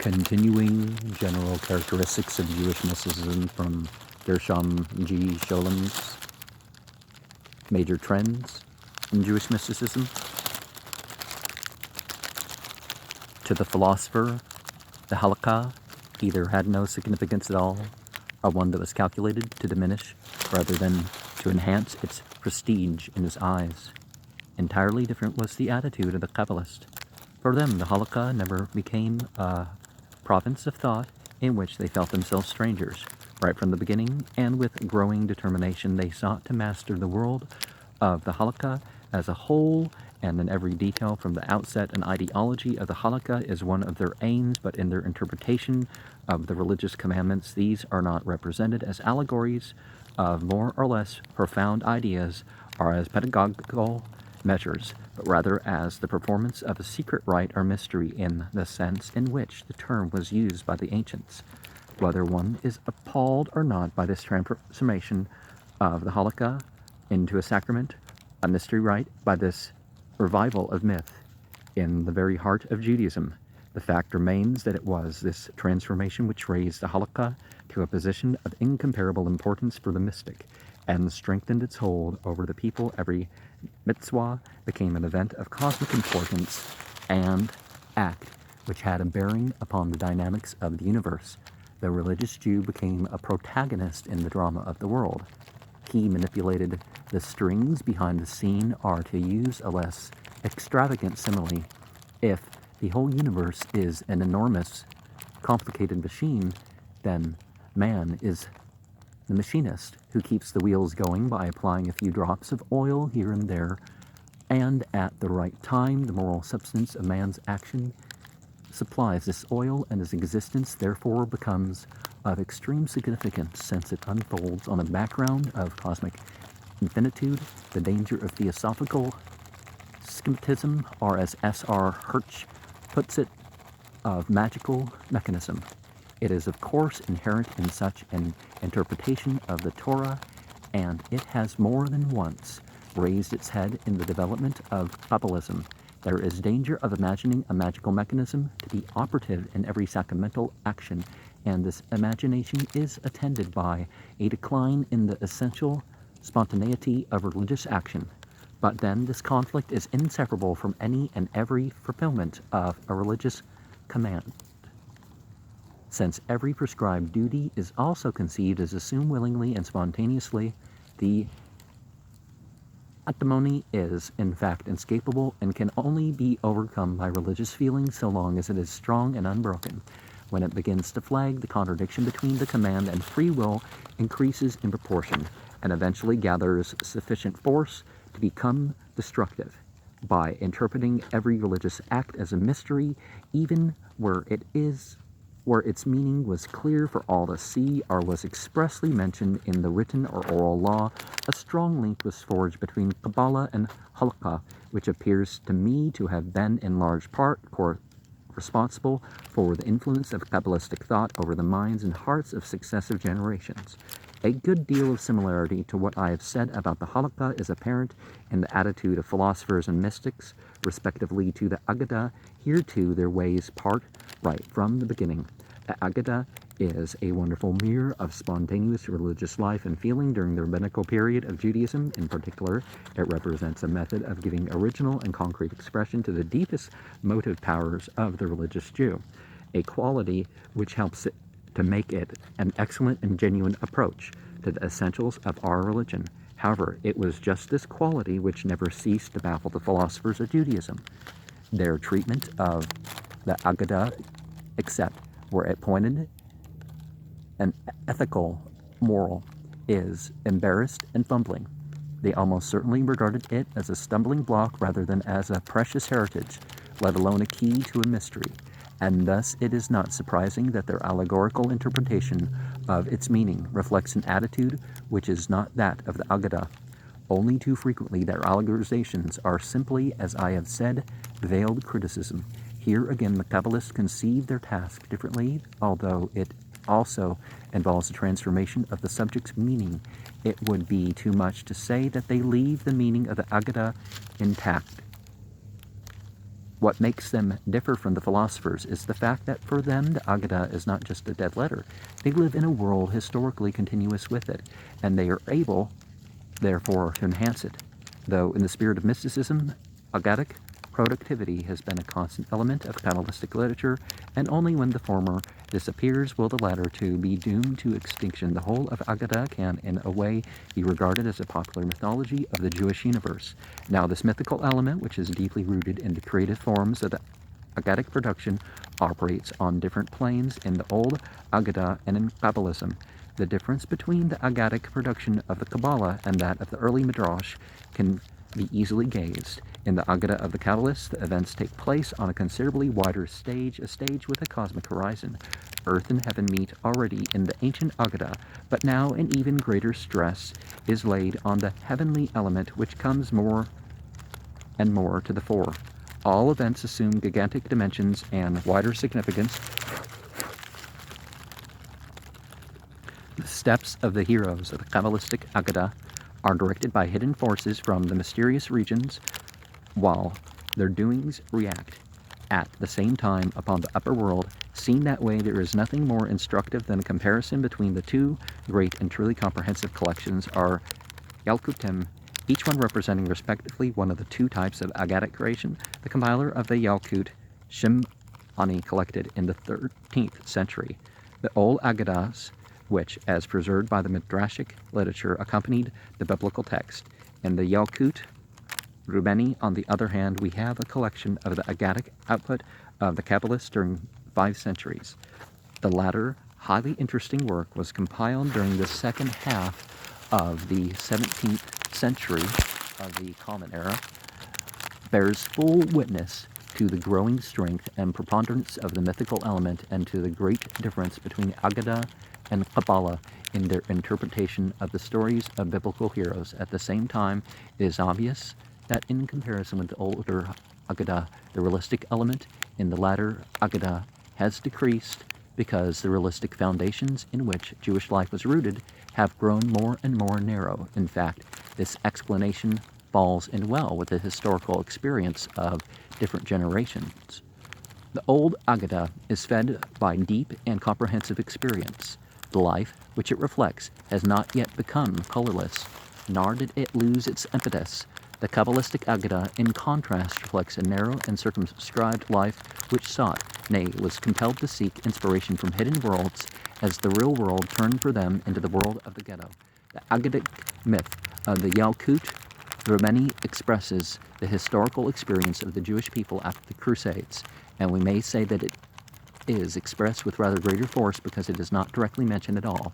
Continuing general characteristics of Jewish mysticism from Gershom G. Scholem's major trends in Jewish mysticism. To the philosopher, the halakha either had no significance at all, or one that was calculated to diminish rather than to enhance its prestige in his eyes. Entirely different was the attitude of the Kabbalist. For them, the halakha never became a province of thought in which they felt themselves strangers. Right from the beginning, and with growing determination, they sought to master the world of the halakha as a whole, and in every detail from the outset. An ideology of the halakha is one of their aims, but in their interpretation of the religious commandments, these are not represented as allegories of more or less profound ideas or as pedagogical measures, but rather as the performance of a secret rite or mystery in the sense in which the term was used by the ancients. Whether one is appalled or not by this transformation of the halakha into a sacrament, a mystery rite, by this revival of myth in the very heart of Judaism, the fact remains that it was this transformation which raised the halakha to a position of incomparable importance for the mystic and strengthened its hold over the people. Every mitzvah became an event of cosmic importance and act which had a bearing upon the dynamics of the universe. The religious Jew became a protagonist in the drama of the world. He manipulated the strings behind the scene, or to use a less extravagant simile, if the whole universe is an enormous, complicated machine, then man is the machinist who keeps the wheels going by applying a few drops of oil here and there, and at the right time, the moral substance of man's action supplies this oil, and his existence therefore becomes of extreme significance since it unfolds on a background of cosmic infinitude. The danger of theosophical schematism, or as S.R. Hirsch puts it, of magical mechanism. It is of course inherent in such an interpretation of the Torah, and it has more than once raised its head in the development of Kabbalism. There is danger of imagining a magical mechanism to be operative in every sacramental action, and this imagination is attended by a decline in the essential spontaneity of religious action. But then this conflict is inseparable from any and every fulfillment of a religious command, since every prescribed duty is also conceived as assumed willingly and spontaneously. The antinomy is, in fact, inescapable and can only be overcome by religious feeling so long as it is strong and unbroken. When it begins to flag, the contradiction between the command and free will increases in proportion and eventually gathers sufficient force to become destructive. By interpreting every religious act as a mystery, even where its meaning was clear for all to see or was expressly mentioned in the written or oral law, a strong link was forged between Kabbalah and halakha, which appears to me to have been in large part responsible for the influence of Kabbalistic thought over the minds and hearts of successive generations. A good deal of similarity to what I have said about the halakha is apparent in the attitude of philosophers and mystics, respectively to the Aggadah. Here too their ways part right from the beginning. The Aggadah is a wonderful mirror of spontaneous religious life and feeling during the rabbinical period of Judaism. In particular, it represents a method of giving original and concrete expression to the deepest motive powers of the religious Jew, a quality which helps it to make it an excellent and genuine approach to the essentials of our religion. However, it was just this quality which never ceased to baffle the philosophers of Judaism. Their treatment of the Aggadah, except where it pointed an ethical moral, is embarrassed and fumbling. They almost certainly regarded it as a stumbling block rather than as a precious heritage, let alone a key to a mystery. And thus it is not surprising that their allegorical interpretation of its meaning reflects an attitude which is not that of the Aggadah. Only too frequently their allegorizations are simply, as I have said, veiled criticism. Here again the Kabbalists conceive their task differently, although it also involves the transformation of the subject's meaning. It would be too much to say that they leave the meaning of the Aggadah intact. What makes them differ from the philosophers is the fact that for them the Agada is not just a dead letter. They live in a world historically continuous with it, and they are able, therefore, to enhance it. Though in the spirit of mysticism, Agadic productivity has been a constant element of Kabbalistic literature, and only when the former disappears will the latter two be doomed to extinction. The whole of Agada can, in a way, be regarded as a popular mythology of the Jewish universe. Now, this mythical element, which is deeply rooted in the creative forms of the Agadic production, operates on different planes in the old Agada and in Kabbalism. The difference between the Agadic production of the Kabbalah and that of the early Midrash can be easily gauged. In the Agada of the Kabbalists, the events take place on a considerably wider stage, a stage with a cosmic horizon. Earth and heaven meet already in the ancient Agada, but now an even greater stress is laid on the heavenly element, which comes more and more to the fore. All events assume gigantic dimensions and wider significance. The steps of the heroes of the Kabbalistic Agada are directed by hidden forces from the mysterious regions, while their doings react at the same time upon the upper world. Seen that way, there is nothing more instructive than a comparison between the two great and truly comprehensive collections are Yalkutim, each one representing respectively one of the two types of Agadic creation. The compiler of the Yalkut, Shimoni, collected in the 13th century the old Agadas, which, as preserved by the Midrashic literature, accompanied the biblical text. In the Yalkut Reubeni, on the other hand, we have a collection of the Agadic output of the Kabbalists during 5 centuries. The latter, highly interesting work was compiled during the second half of the 17th century of the Common Era, bears full witness to the growing strength and preponderance of the mythical element and to the great difference between Agada and Kabbalah in their interpretation of the stories of biblical heroes. At the same time, it is obvious that in comparison with the older Agada, the realistic element in the latter Agada has decreased because the realistic foundations in which Jewish life was rooted have grown more and more narrow. In fact, this explanation falls in well with the historical experience of different generations. The old Agada is fed by deep and comprehensive experience. The life which it reflects has not yet become colorless, nor did it lose its impetus. The Kabbalistic Agada, in contrast, reflects a narrow and circumscribed life which sought, nay, was compelled to seek inspiration from hidden worlds as the real world turned for them into the world of the ghetto. The Agadic myth of the Yalkut Reubeni expresses the historical experience of the Jewish people after the Crusades, and we may say that it is expressed with rather greater force because it is not directly mentioned at all.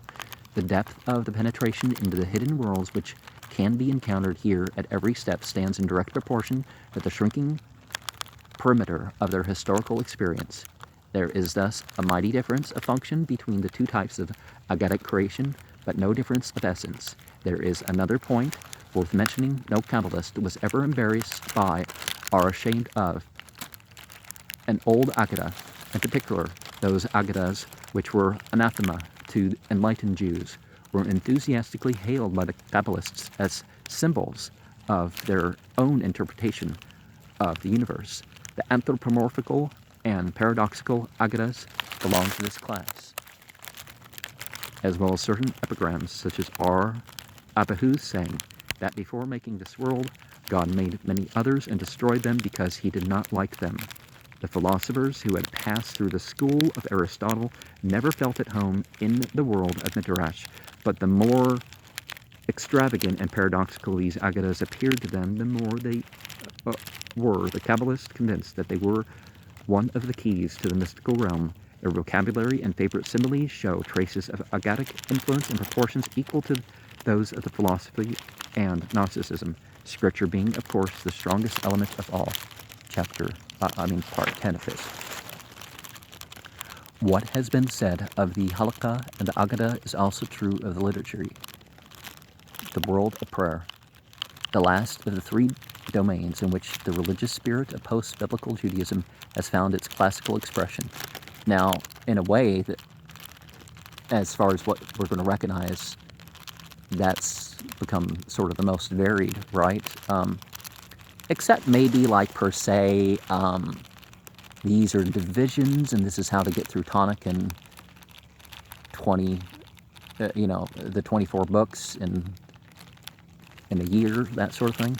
The depth of the penetration into the hidden worlds which can be encountered here at every step stands in direct proportion to the shrinking perimeter of their historical experience. There is thus a mighty difference of function between the two types of Agadic creation, but no difference of essence. There is another point worth mentioning. No Kabbalist was ever embarrassed by or ashamed of an old Agada, in particular those Agadas which were anathema to enlightened Jews, were enthusiastically hailed by the Kabbalists as symbols of their own interpretation of the universe. The anthropomorphical and paradoxical Agadas belong to this class, as well as certain epigrams such as R. Abahu saying that before making this world, God made many others and destroyed them because he did not like them. The philosophers who had passed through the school of Aristotle never felt at home in the world of Midrash, but the more extravagant and paradoxical these Agadas appeared to them, the more they were the Kabbalists convinced that they were one of the keys to the mystical realm. Their vocabulary and favorite similes show traces of Agadic influence in proportions equal to those of the philosophy and Gnosticism, scripture being, of course, the strongest element of all. Part 10 of this. What has been said of the Halakha and the Agada is also true of the liturgy, the world of prayer, the last of the three domains in which the religious spirit of post-biblical Judaism has found its classical expression. Now, in a way, that, as far as what we're going to recognize, that's become sort of the most varied, right? except maybe like per se, these are divisions and this is how to get through tonic in 20, the 24 books in a year, that sort of thing.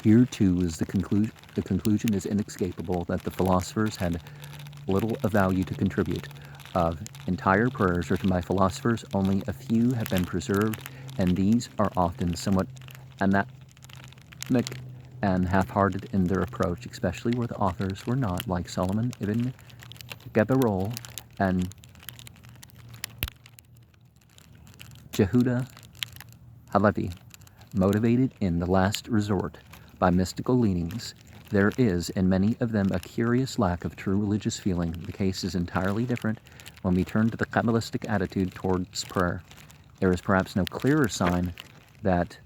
Here too is the conclusion. The conclusion is inescapable that the philosophers had little of value to contribute. Of entire prayers written by philosophers, only a few have been preserved, and these are often somewhat anatemic and half-hearted in their approach, especially where the authors were not, like Solomon ibn Geberol and Jehuda Halevi, motivated in the last resort by mystical leanings. There is, in many of them, a curious lack of true religious feeling. The case is entirely different when we turn to the Kabbalistic attitude towards prayer. There is perhaps no clearer sign that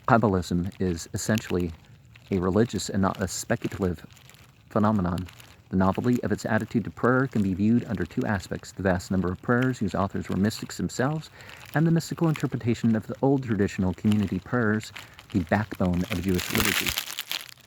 Kabbalism is essentially a religious and not a speculative phenomenon. The novelty of its attitude to prayer can be viewed under two aspects: the vast number of prayers whose authors were mystics themselves, and the mystical interpretation of the old traditional community prayers, the backbone of Jewish liturgy.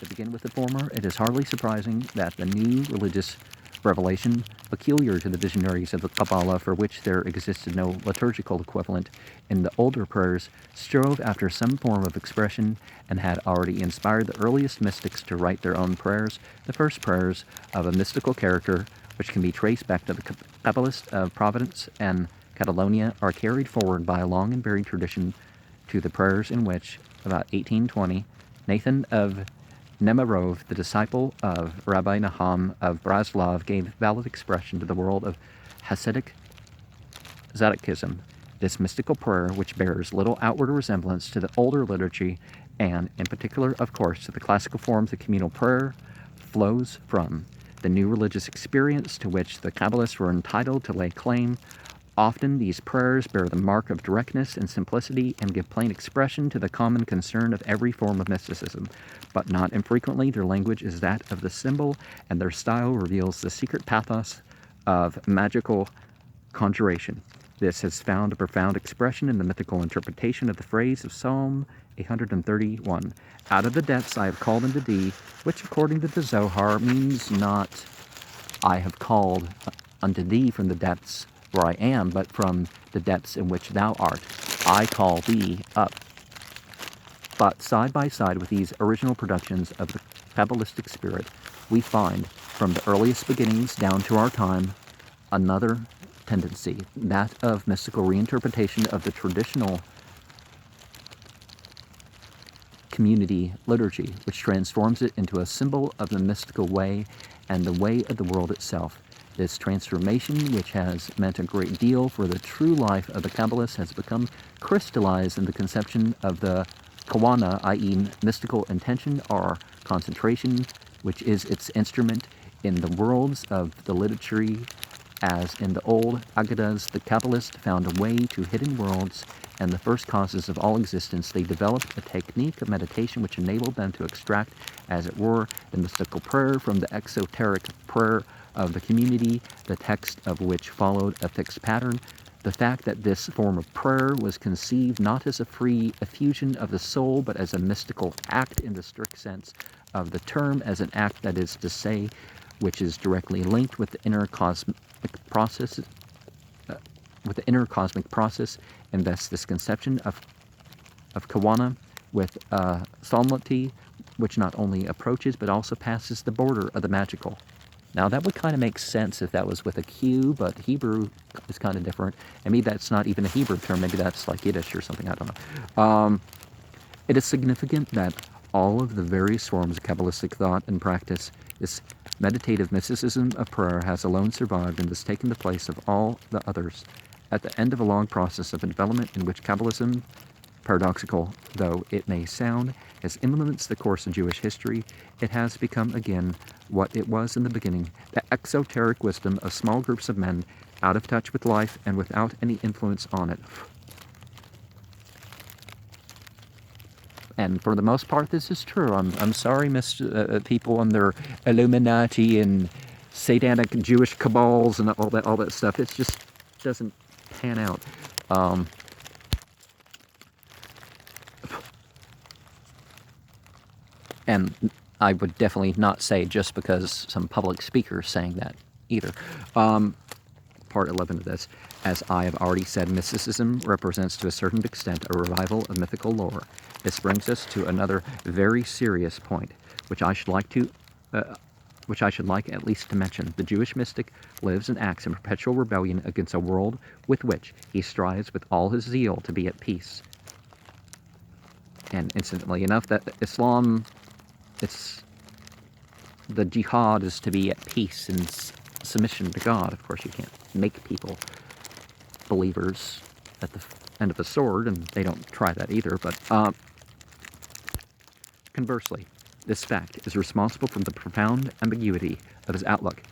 To begin with the former, it is hardly surprising that the new religious revelation, peculiar to the visionaries of the Kabbalah, for which there existed no liturgical equivalent in the older prayers, strove after some form of expression and had already inspired the earliest mystics to write their own prayers. The first prayers of a mystical character, which can be traced back to the Kabbalists of Providence and Catalonia, are carried forward by a long and varied tradition to the prayers in which, about 1820, Nathan of Nemirov, the disciple of Rabbi Nahum of Braslav, gave valid expression to the world of Hasidic Zadokism. This mystical prayer, which bears little outward resemblance to the older liturgy, and in particular, of course, to the classical forms of communal prayer, flows from the new religious experience to which the Kabbalists were entitled to lay claim. Often these prayers bear the mark of directness and simplicity and give plain expression to the common concern of every form of mysticism, but not infrequently their language is that of the symbol, and their style reveals the secret pathos of magical conjuration. This has found a profound expression in the mythical interpretation of the phrase of Psalm 131, "Out of the depths I have called unto thee," which according to the Zohar means not "I have called unto thee from the depths where I am, but from the depths in which thou art. I call thee up." But side by side with these original productions of the Kabbalistic spirit, we find, from the earliest beginnings down to our time, another tendency, that of mystical reinterpretation of the traditional community liturgy, which transforms it into a symbol of the mystical way and the way of the world itself. This transformation, which has meant a great deal for the true life of the Kabbalists, has become crystallized in the conception of the Kawana, i.e. mystical intention or concentration, which is its instrument in the worlds of the liturgy. As in the old Aggadas, the Kabbalists found a way to hidden worlds and the first causes of all existence. They developed a technique of meditation which enabled them to extract, as it were, the mystical prayer from the exoteric prayer of the community, the text of which followed a fixed pattern. The fact that this form of prayer was conceived not as a free effusion of the soul, but as a mystical act in the strict sense of the term, as an act, that is to say, which is directly linked with the inner cosmic process, invests this conception of Kawana with solemnity, which not only approaches but also passes the border of the magical. Now that would kind of make sense if that was with a Q, but Hebrew is kind of different. And maybe that's not even a Hebrew term, maybe that's like Yiddish or something, I don't know. It is significant that all of the various forms of Kabbalistic thought and practice, this meditative mysticism of prayer has alone survived and has taken the place of all the others. At the end of a long process of development in which Kabbalism, paradoxical though it may sound, has influenced the course of Jewish history, it has become again what it was in the beginning, the exoteric wisdom of small groups of men out of touch with life and without any influence on it. And for the most part, this is true. I'm sorry, people and their Illuminati and satanic Jewish cabals and all that stuff. It just doesn't pan out. And I would definitely not say just because some public speaker is saying that either. Part 11 of this. As I have already said, mysticism represents to a certain extent a revival of mythical lore. This brings us to another very serious point, which I should like at least to mention. The Jewish mystic lives and acts in perpetual rebellion against a world with which he strives with all his zeal to be at peace. And incidentally enough, that Islam, the jihad is to be at peace and submission to God. Of course, you can't make people believers at the end of the sword, and they don't try that either. But conversely, this fact is responsible for the profound ambiguity of his outlook,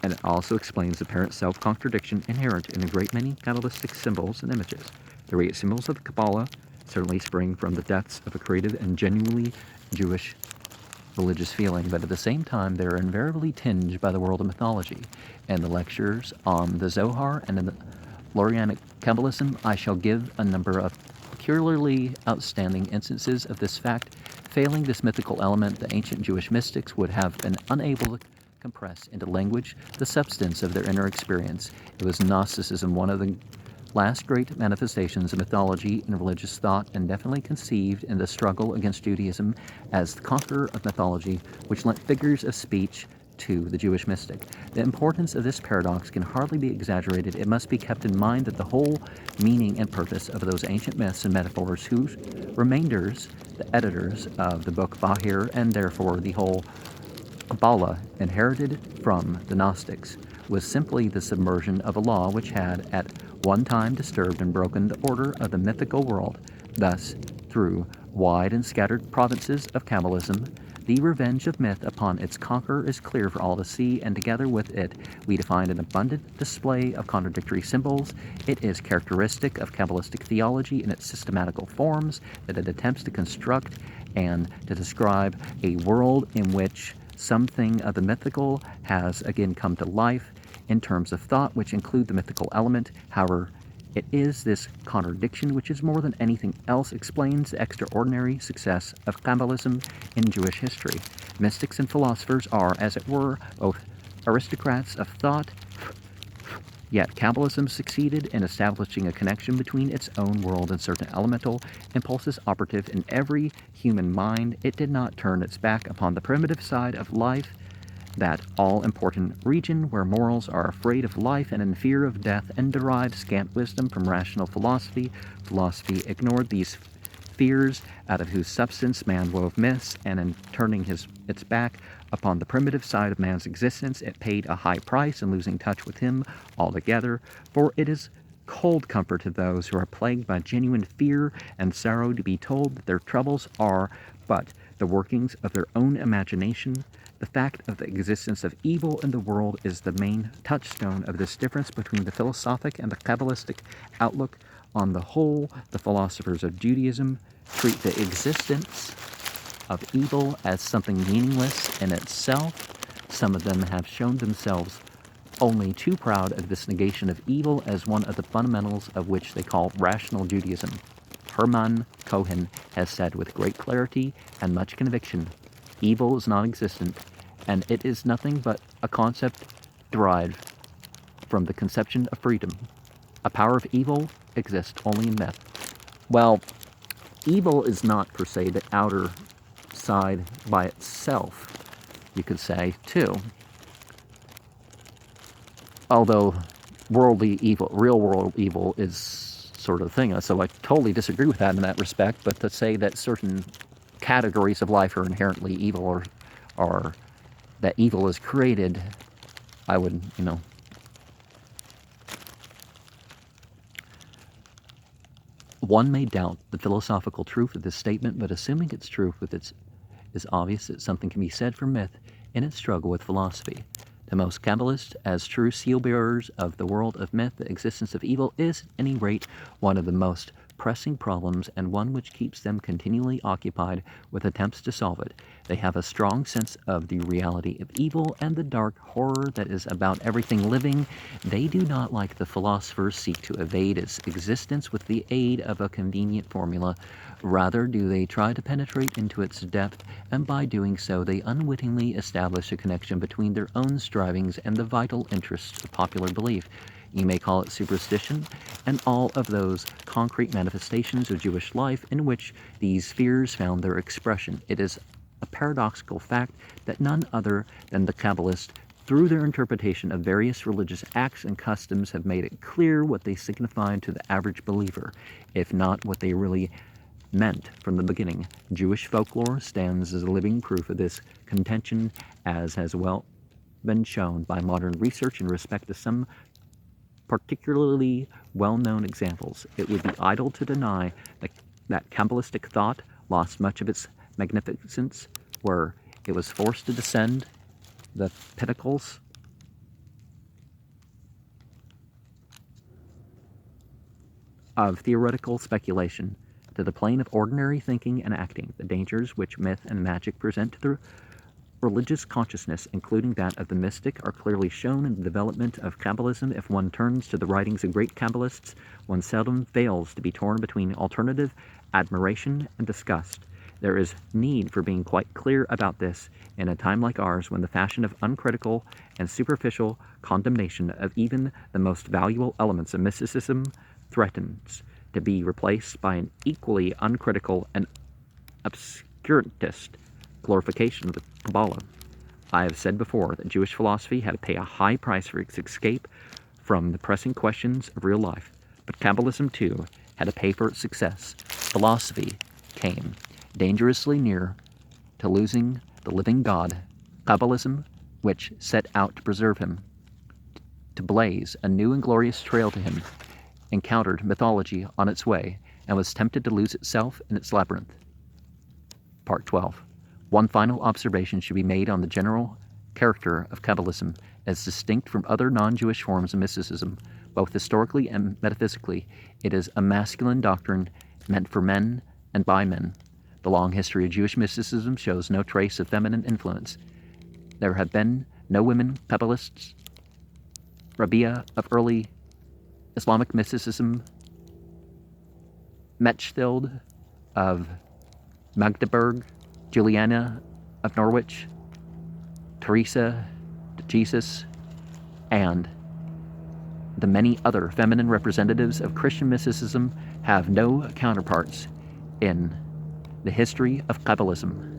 and it also explains the apparent self-contradiction inherent in a great many Kabbalistic symbols and images. The radiant symbols of the Kabbalah certainly spring from the depths of a creative and genuinely Jewish religious feeling, but at the same time they are invariably tinged by the world of mythology. In the lectures on the Zohar and in the Lurianic Kabbalism, I shall give a number of peculiarly outstanding instances of this fact. Failing this mythical element, the ancient Jewish mystics would have been unable to compress into language the substance of their inner experience. It was Gnosticism, one of the last great manifestations of mythology in religious thought, and definitely conceived in the struggle against Judaism as the conqueror of mythology, which lent figures of speech to the Jewish mystic. The importance of this paradox can hardly be exaggerated. It must be kept in mind that the whole meaning and purpose of those ancient myths and metaphors, whose remainders, the editors of the book Bahir, and therefore the whole Kabbalah, inherited from the Gnostics, was simply the submersion of a law which had at one time disturbed and broken the order of the mythical world. Thus, through wide and scattered provinces of Kabbalism, the revenge of myth upon its conqueror is clear for all to see, and together with it we find an abundant display of contradictory symbols. It is characteristic of Kabbalistic theology in its systematical forms that it attempts to construct and to describe a world in which something of the mythical has again come to life in terms of thought, which include the mythical element. However, it is this contradiction which is more than anything else explains the extraordinary success of Kabbalism in Jewish history. Mystics and philosophers are, as it were, both aristocrats of thought, yet Kabbalism succeeded in establishing a connection between its own world and certain elemental impulses operative in every human mind. It did not turn its back upon the primitive side of life, that all-important region where morals are afraid of life and in fear of death, and derive scant wisdom from rational philosophy. Philosophy ignored these fears, out of whose substance man wove myths, and in turning its back upon the primitive side of man's existence, it paid a high price in losing touch with him altogether, for it is cold comfort to those who are plagued by genuine fear and sorrow to be told that their troubles are but the workings of their own imagination. The fact of the existence of evil in the world is the main touchstone of this difference between the philosophic and the Kabbalistic outlook. On the whole, the philosophers of Judaism treat the existence of evil as something meaningless in itself. Some of them have shown themselves only too proud of this negation of evil as one of the fundamentals of which they call rational Judaism. Hermann Cohen has said with great clarity and much conviction, evil is non-existent, and it is nothing but a concept derived from the conception of freedom. A power of evil exists only in myth. Well, evil is not per se the outer side by itself, you could say, too. Although worldly evil, real world evil is sort of a thing, so I totally disagree with that in that respect, but to say that certain categories of life are inherently evil, or that evil is created, I would, one may doubt the philosophical truth of this statement, but assuming its truth is obvious that something can be said for myth in its struggle with philosophy. To most Kabbalists, as true seal-bearers of the world of myth, the existence of evil is, at any rate, one of the most pressing problems and one which keeps them continually occupied with attempts to solve it. They have a strong sense of the reality of evil and the dark horror that is about everything living. They do not, like the philosophers, seek to evade its existence with the aid of a convenient formula. Rather do they try to penetrate into its depth, and by doing so they unwittingly establish a connection between their own strivings and the vital interests of popular belief. You may call it superstition, and all of those concrete manifestations of Jewish life in which these fears found their expression. It is a paradoxical fact that none other than the Kabbalists, through their interpretation of various religious acts and customs, have made it clear what they signified to the average believer, if not what they really meant from the beginning. Jewish folklore stands as a living proof of this contention, as has well been shown by modern research in respect to some particularly well-known examples. It would be idle to deny that Kabbalistic thought lost much of its magnificence where it was forced to descend the pinnacles of theoretical speculation to the plane of ordinary thinking and acting. The dangers which myth and magic present to the religious consciousness, including that of the mystic, are clearly shown in the development of Kabbalism. If one turns to the writings of great Kabbalists, one seldom fails to be torn between alternative admiration and disgust. There is need for being quite clear about this in a time like ours, when the fashion of uncritical and superficial condemnation of even the most valuable elements of mysticism threatens to be replaced by an equally uncritical and obscurantist glorification of the Kabbalah. I have said before that Jewish philosophy had to pay a high price for its escape from the pressing questions of real life, but Kabbalism too had to pay for its success. Philosophy came dangerously near to losing the living God. Kabbalism, which set out to preserve him, to blaze a new and glorious trail to him, encountered mythology on its way and was tempted to lose itself in its labyrinth. Part 12. One final observation should be made on the general character of Kabbalism as distinct from other non-Jewish forms of mysticism. Both historically and metaphysically, it is a masculine doctrine meant for men and by men. The long history of Jewish mysticism shows no trace of feminine influence. There have been no women Kabbalists. Rabia of early Islamic mysticism, Mechthild of Magdeburg, Juliana of Norwich, Teresa de Jesus, and the many other feminine representatives of Christian mysticism have no counterparts in the history of Kabbalism.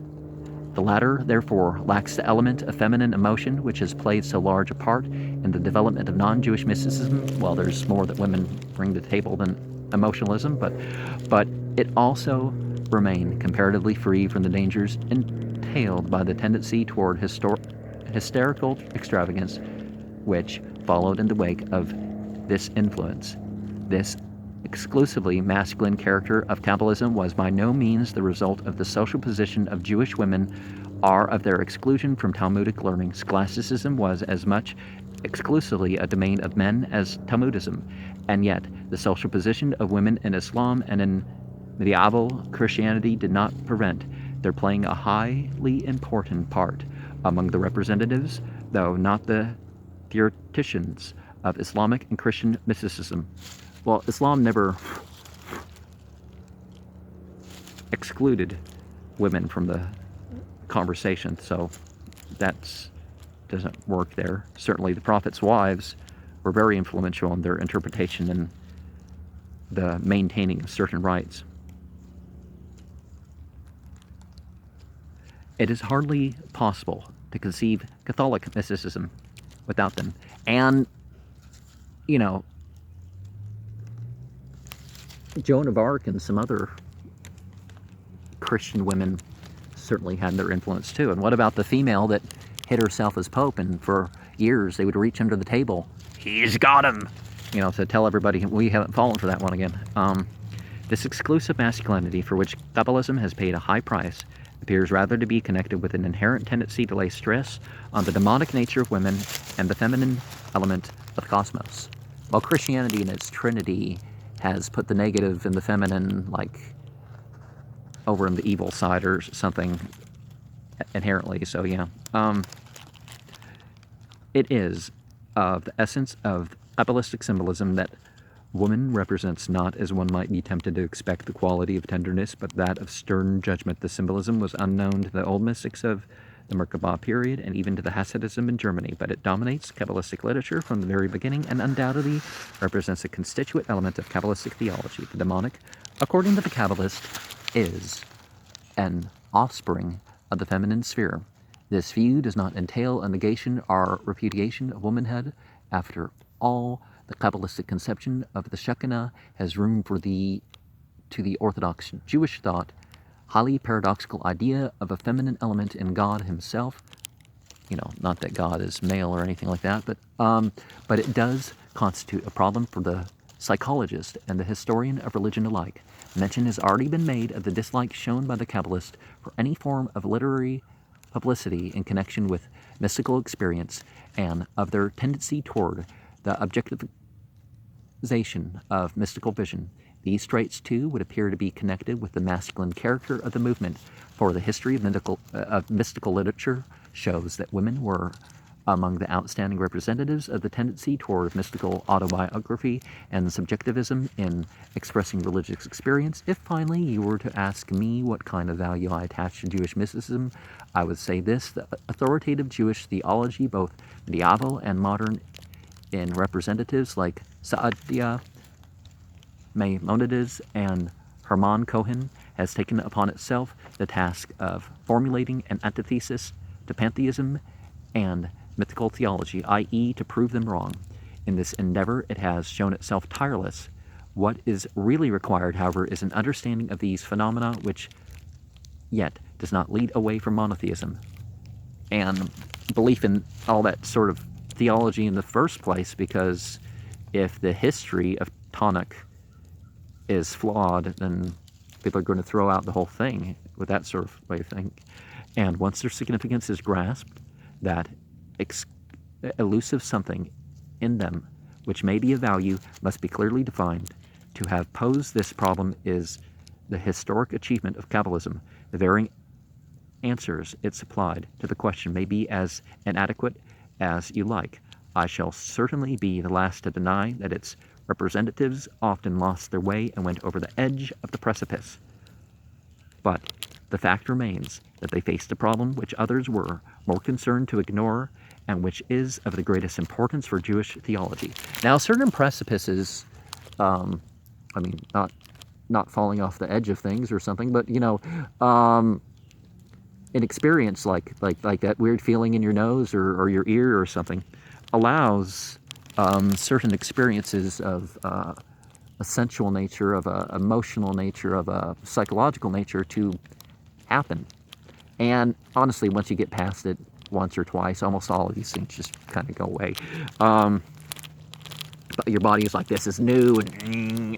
The latter, therefore, lacks the element of feminine emotion which has played so large a part in the development of non-Jewish mysticism. Well, there's more that women bring to the table than emotionalism, but it also remained comparatively free from the dangers entailed by the tendency toward hysterical extravagance which followed in the wake of this influence. This exclusively masculine character of Kabbalism was by no means the result of the social position of Jewish women or of their exclusion from Talmudic learning. Scholasticism was as much exclusively a domain of men as Talmudism, and yet the social position of women in Islam and in medieval Christianity did not prevent their playing a highly important part among the representatives, though not the theoreticians, of Islamic and Christian mysticism. Well, Islam never excluded women from the conversation, so that doesn't work there. Certainly the Prophet's wives were very influential in their interpretation and the maintaining of certain rights. It is hardly possible to conceive Catholic mysticism without them. And, you know, Joan of Arc and some other Christian women certainly had their influence too. And what about the female that hid herself as Pope, and for years they would reach under the table, he's got him, you know, to tell everybody we haven't fallen for that one again. This exclusive masculinity for which Kabbalism has paid a high price appears rather to be connected with an inherent tendency to lay stress on the demonic nature of women and the feminine element of the cosmos. While Christianity in its trinity has put the negative and the feminine, like, over in the evil side or something inherently. So yeah, it is of the essence of Kabbalistic symbolism that woman represents not, as one might be tempted to expect, the quality of tenderness, but that of stern judgment. The symbolism was unknown to the old mystics of the Merkabah period and even to the Hasidism in Germany, but it dominates Kabbalistic literature from the very beginning and undoubtedly represents a constituent element of Kabbalistic theology. The demonic, according to the Kabbalist, is an offspring of the feminine sphere. This view does not entail a negation or repudiation of womanhood. After all, the Kabbalistic conception of the Shekinah has room for to the Orthodox Jewish thought, highly paradoxical idea of a feminine element in God himself. You know, not that God is male or anything like that, but it does constitute a problem for the psychologist and the historian of religion alike. Mention has already been made of the dislike shown by the Kabbalist for any form of literary publicity in connection with mystical experience and of their tendency toward the objectivization of mystical vision. These traits, too, would appear to be connected with the masculine character of the movement, for the history of mystical literature shows that women were among the outstanding representatives of the tendency toward mystical autobiography and subjectivism in expressing religious experience. If finally you were to ask me what kind of value I attach to Jewish mysticism, I would say this: the authoritative Jewish theology, both medieval and modern, in representatives like Saadia, Maimonides, and Hermann Cohen, has taken upon itself the task of formulating an antithesis to pantheism and mythical theology, i.e., to prove them wrong. In this endeavor, it has shown itself tireless. What is really required, however, is an understanding of these phenomena which yet does not lead away from monotheism and belief in all that sort of theology in the first place, because if the history of Tanakh is flawed, then people are going to throw out the whole thing with that sort of way of thinking. And once their significance is grasped, that elusive something in them which may be of value must be clearly defined. To have posed this problem is the historic achievement of Kabbalism. The varying answers it supplied to the question may be as inadequate as you like. I shall certainly be the last to deny that its representatives often lost their way and went over the edge of the precipice. But the fact remains that they faced a problem which others were more concerned to ignore and which is of the greatest importance for Jewish theology. Now, certain precipices, not falling off the edge of things or something, but, an experience like that weird feeling in your nose or your ear or something allows certain experiences of a sensual nature, of a emotional nature, of a psychological nature to happen. And honestly, once you get past it once or twice, almost all of these things just kind of go away. But your body is like, this is new, and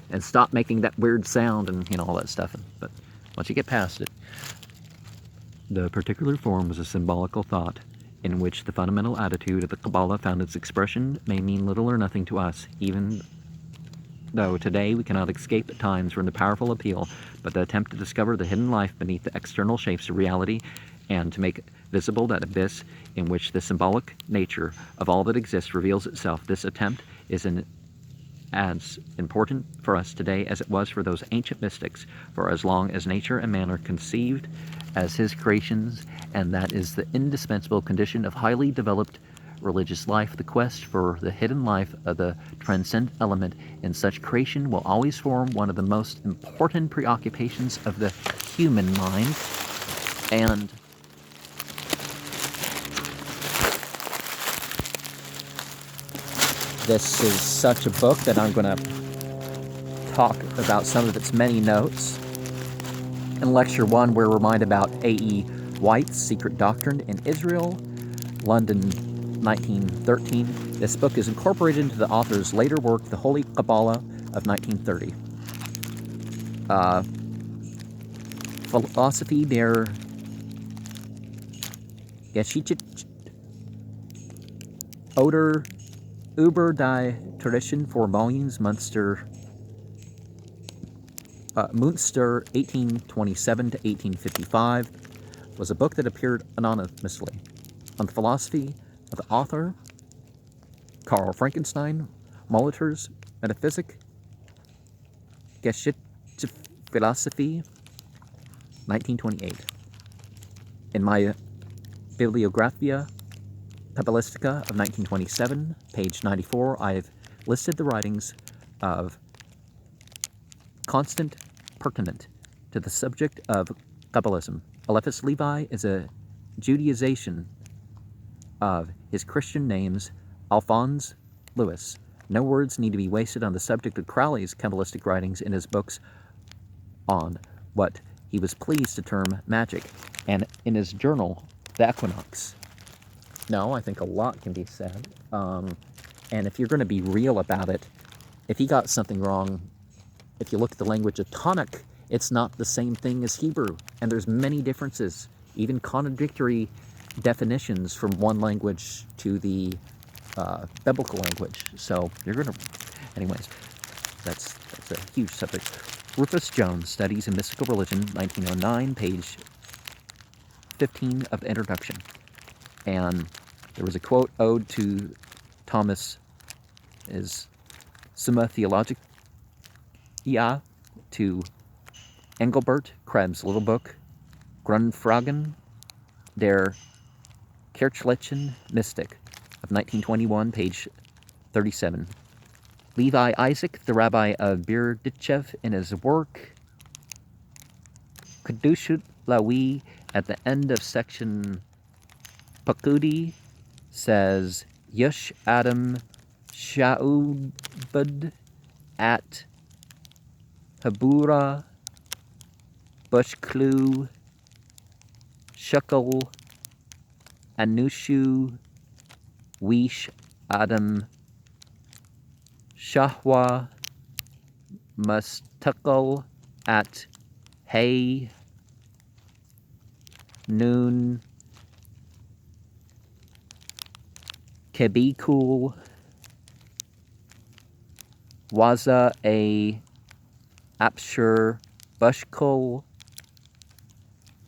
and stop making that weird sound, and all that stuff. But once you get past it, the particular form was a symbolical thought in which the fundamental attitude of the Kabbalah found its expression may mean little or nothing to us, even though today we cannot escape at times from the powerful appeal, but the attempt to discover the hidden life beneath the external shapes of reality and to make visible that abyss in which the symbolic nature of all that exists reveals itself. This attempt is as important for us today as it was for those ancient mystics, for as long as nature and man are conceived as his creations, and that is the indispensable condition of highly developed religious life. The quest for the hidden life of the transcendent element in such creation will always form one of the most important preoccupations of the human mind. And this is such a book that I'm going to talk about some of its many notes. In Lecture 1, we'll remind about A.E. White's Secret Doctrine in Israel, London, 1913. This book is incorporated into the author's later work, The Holy Kabbalah of 1930. Philosophy der Geschichte oder Über die Tradition, 4 volumes, Munster 1827 to 1855, was a book that appeared anonymously. On the philosophy of the author, Karl Frankenstein, Molitor's Metaphysic, Geschichtsphilosophie, 1928. In my Bibliographia Cabalistica of 1927, page 94, I've listed the writings of Constant Pertinent to the subject of Kabbalism. Eliphas Levi is a Judaization of his Christian names, Alphonse Louis. No words need to be wasted on the subject of Crowley's Kabbalistic writings in his books on what he was pleased to term magic, and in his journal, The Equinox. No, I think a lot can be said, and if you're going to be real about it, if he got something wrong, if you look at the language of Tanakh, it's not the same thing as Hebrew, and there's many differences, even contradictory definitions from one language to the biblical language. So you're going to, anyways, that's a huge subject. Rufus Jones, Studies in Mystical Religion, 1909, page 15 of the introduction. And there was a quote ode to Thomas, is Summa Theologica, to Engelbert Krebs' little book, Grundfragen der Kirchlichen Mystik of 1921, page 37. Levi Isaac, the rabbi of Berdichev, in his work, Kedushut Lawi, at the end of section Pakudi, says, Yush Adam Sha'ubad at Habura Bushklu Shukal Anushu Wish Adam Shahwa Mustakal at Hay Noon Kebikul Waza a Apshur Bushkul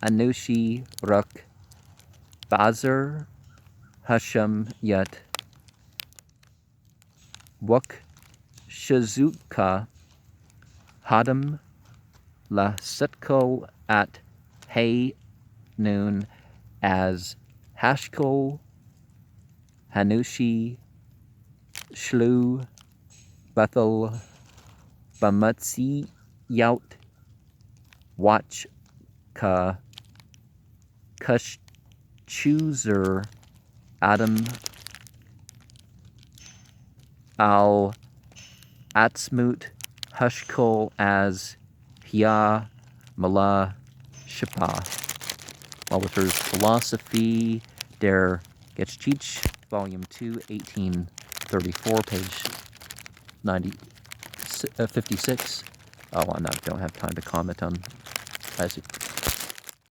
Anushi Ruk Bazar Hashem Yat Wuk Shizuka Hadam La Sutko at Hay Noon as Hashkol Hanushi Shlu Bethel Bamutsi Yaut Watch Ka Kush Chooser Adam Al Atzmut Hushkol as Hia Mala Shapa. Molitor's Philosophy der Geschichte, Volume 2, 1834, page 56. Oh, I don't have time to comment on Isaac